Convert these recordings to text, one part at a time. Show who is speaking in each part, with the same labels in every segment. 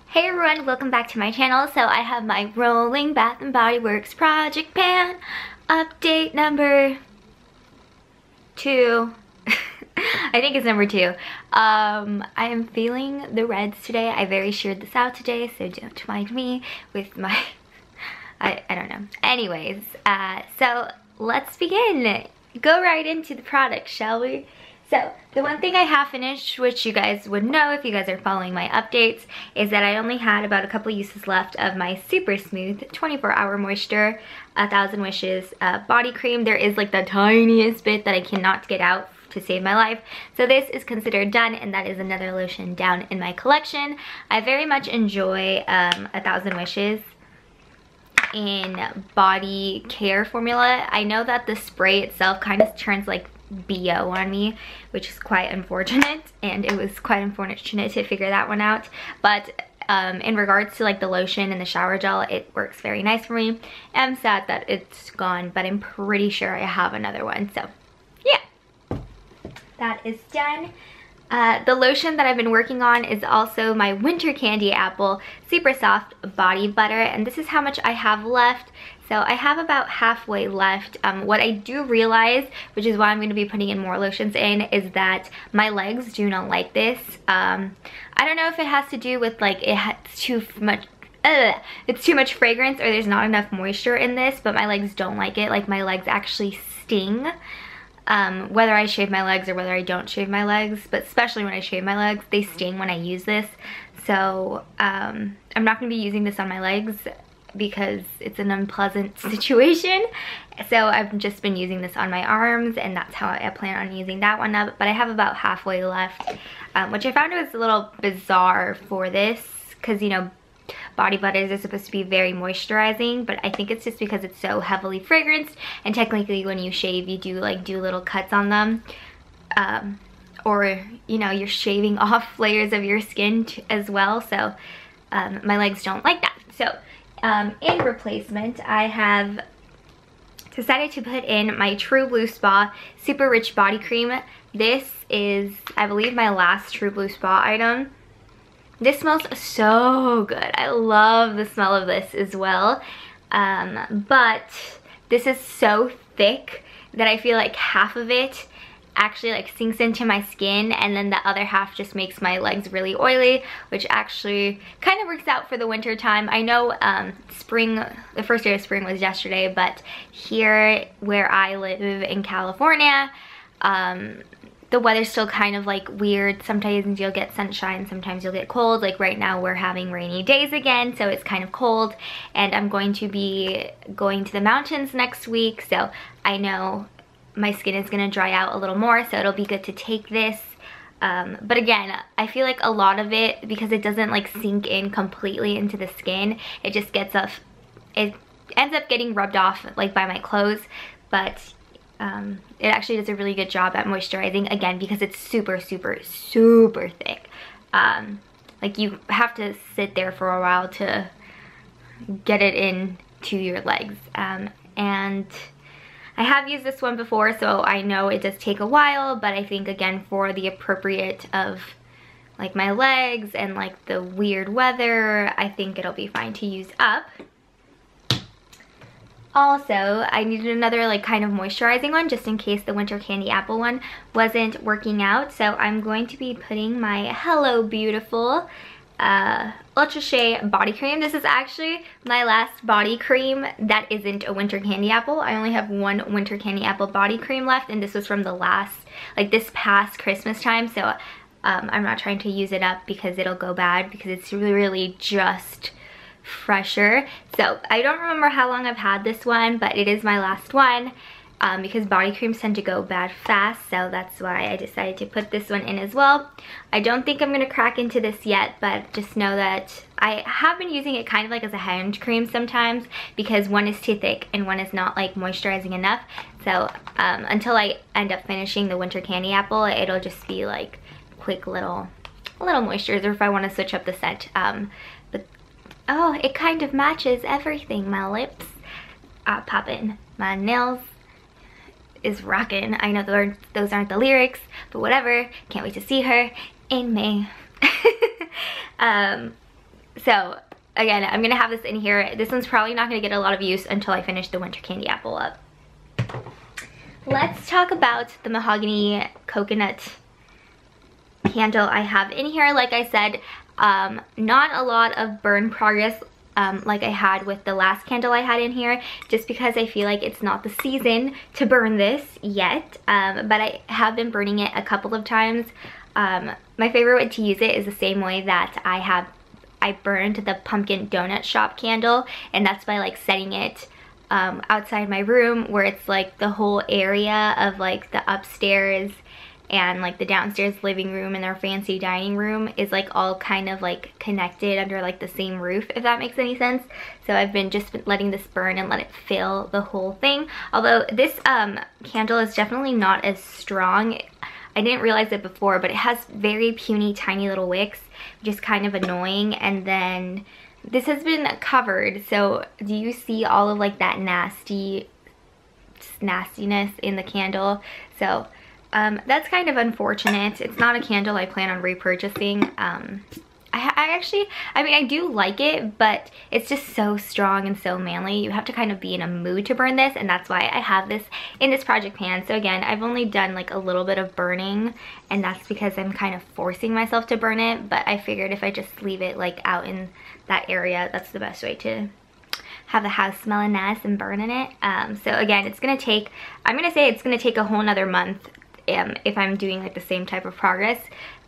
Speaker 1: Hey everyone, welcome back to my channel. So I have my rolling Bath & Body Works project pan update number 2. I think it's number 2. I am feeling the reds today. I very sheared this out today, so don't mind me with my I don't know. Anyways, so let's begin. Go right into the product, shall we? So, the one thing I have finished, which you guys would know if you guys are following my updates, is that I only had about a couple uses left of my Super Smooth 24-Hour Moisture 1000 Wishes body cream. There is like the tiniest bit that I cannot get out to save my life. So this is considered done, and that is another lotion down in my collection. I very much enjoy 1000 Wishes in body care formula. I know that the spray itself kind of turns like BO on me, which is quite unfortunate, and it was quite unfortunate to figure that one out. But in regards to like the lotion and the shower gel, it works very nice for me. I'm sad that it's gone, but I'm pretty sure I have another one. So yeah, that is done. The lotion that I've been working on is also my Winter Candy Apple Super Soft Body Butter, and this is how much I have left. So I have about halfway left. What I do realize, which is why I'm going to be putting in more lotions in, is that my legs do not like this. I don't know if it has to do with like it's too much fragrance, or there's not enough moisture in this, but my legs don't like it. Like, my legs actually sting. Whether I shave my legs or whether I don't shave my legs, but especially when I shave my legs, they sting when I use this. So I'm not going to be using this on my legs because it's an unpleasant situation. So I've just been using this on my arms, and that's how I plan on using that one up. But I have about halfway left, which I found was a little bizarre for this, because you know, body butters are supposed to be very moisturizing, but I think it's just because it's so heavily fragranced, and technically when you shave you do little cuts on them, or you know, you're shaving off layers of your skin as well. So my legs don't like that. So in replacement, I have decided to put in my True Blue Spa Super Rich Body Cream. This is, I believe, my last True Blue Spa item. This smells so good. I love the smell of this as well. But this is so thick that I feel like half of it actually like sinks into my skin, and then the other half just makes my legs really oily, which actually kind of works out for the winter time. I know spring, the first day of spring was yesterday, but here where I live in California, the weather's still kind of like weird. Sometimes you'll get sunshine, sometimes you'll get cold. Like right now we're having rainy days again, so it's kind of cold, and I'm going to be going to the mountains next week, so I know my skin is gonna dry out a little more, so it'll be good to take this. But again, I feel like a lot of it, because it doesn't like sink in completely into the skin, it just gets off, it ends up getting rubbed off like by my clothes, but it actually does a really good job at moisturizing, again, because it's super thick. Like, you have to sit there for a while to get it into your legs. And I have used this one before, so I know it does take a while, but I think, again, for the appropriate of like my legs and like the weird weather, I think it'll be fine to use up. Also, I needed another like kind of moisturizing one just in case the Winter Candy Apple one wasn't working out. So I'm going to be putting my Hello Beautiful Ultra Shea body cream. This is actually my last body cream that isn't a Winter Candy Apple. I only have one Winter Candy Apple body cream left, and this was from the last, like this past Christmas time. So I'm not trying to use it up because it'll go bad, because it's really just fresher. So I don't remember how long I've had this one, but it is my last one, because body creams tend to go bad fast, so that's why I decided to put this one in as well. I don't think I'm gonna crack into this yet, but just know that I have been using it kind of like as a hand cream sometimes, because one is too thick and one is not like moisturizing enough. So until I end up finishing the Winter Candy Apple, it'll just be like quick little moisturizer if I want to switch up the scent. Oh, it kind of matches everything. My lips are popping. My nails is rocking. I know those aren't the lyrics, but whatever. Can't wait to see her in May. So again, I'm gonna have this in here. This one's probably not gonna get a lot of use until I finish the winter candy apple up. Let's talk about the mahogany coconut candle I have in here. Like I said, not a lot of burn progress like I had with the last candle I had in here, just because I feel like it's not the season to burn this yet, but I have been burning it a couple of times. My favorite way to use it is the same way that I burned the pumpkin donut shop candle, and that's by like setting it outside my room, where it's like the whole area of like the upstairs and like the downstairs living room and their fancy dining room is like all kind of like connected under like the same roof, if that makes any sense. So I've been just letting this burn and let it fill the whole thing. Although this candle is definitely not as strong. I didn't realize it before, but it has very puny tiny little wicks, which is kind of annoying. And then this has been covered, so do you see all of like that nastiness in the candle? So that's kind of unfortunate. It's not a candle I plan on repurchasing. I mean, I do like it, but it's just so strong and so manly. You have to kind of be in a mood to burn this, and that's why I have this in this project pan. So again, I've only done like a little bit of burning, and that's because I'm kind of forcing myself to burn it, but I figured if I just leave it like out in that area, that's the best way to have the house smelling nice and burning it. So again, it's gonna take, I'm gonna say it's gonna take a whole nother month if I'm doing like the same type of progress.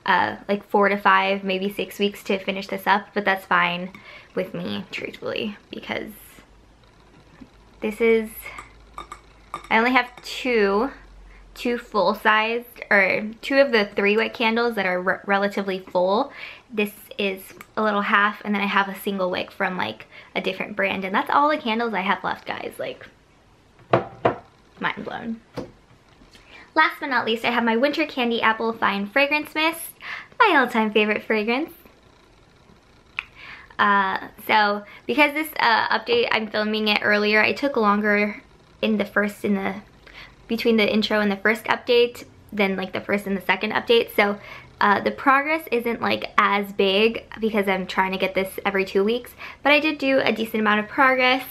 Speaker 1: Like 4 to 5, maybe 6 weeks to finish this up, but that's fine with me, truthfully, because this is, I only have two full-sized, or 2 of the 3 wick candles that are relatively full. This is a little half, and then I have a single wick from like a different brand, and that's all the candles I have left, guys. Like, mind blown. Last but not least, I have my Winter Candy Apple Fine Fragrance Mist, my all-time favorite fragrance. So because this update, I'm filming it earlier, I took longer in between the intro and the first update than like the first and the second update. So the progress isn't like as big because I'm trying to get this every 2 weeks, but I did do a decent amount of progress.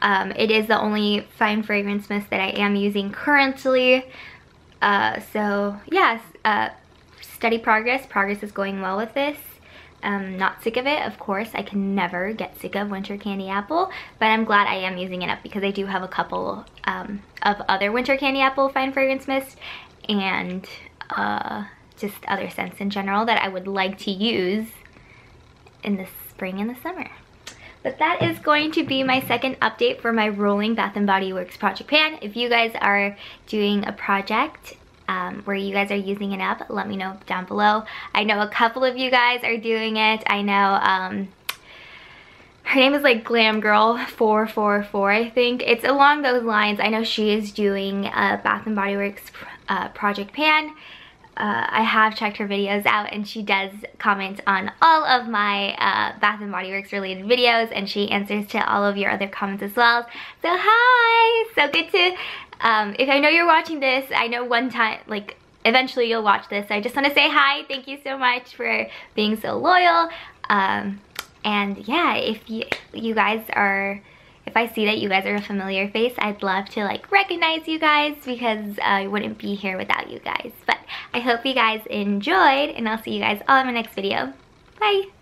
Speaker 1: It is the only fine fragrance mist that I am using currently. So yes, steady progress. Progress is going well with this. Not sick of it, of course. I can never get sick of Winter Candy Apple, but I'm glad I am using it up because I do have a couple of other Winter Candy Apple Fine Fragrance Mist and just other scents in general that I would like to use in the spring and the summer. But that is going to be my second update for my rolling Bath & Body Works project pan. If you guys are doing a project where you guys are using it up, let me know down below. I know a couple of you guys are doing it. I know her name is like Glam Girl 444, I think. It's along those lines. I know she is doing a Bath & Body Works project pan. I have checked her videos out, and she does comment on all of my Bath & Body Works related videos, and she answers to all of your other comments as well. So hi! So good to, if I know you're watching this, I know one time, like eventually you'll watch this. I just want to say hi. Thank you so much for being so loyal. And yeah, if you guys are, if I see that you guys are a familiar face, I'd love to like recognize you guys because I wouldn't be here without you guys. But I hope you guys enjoyed, and I'll see you guys all in my next video. Bye!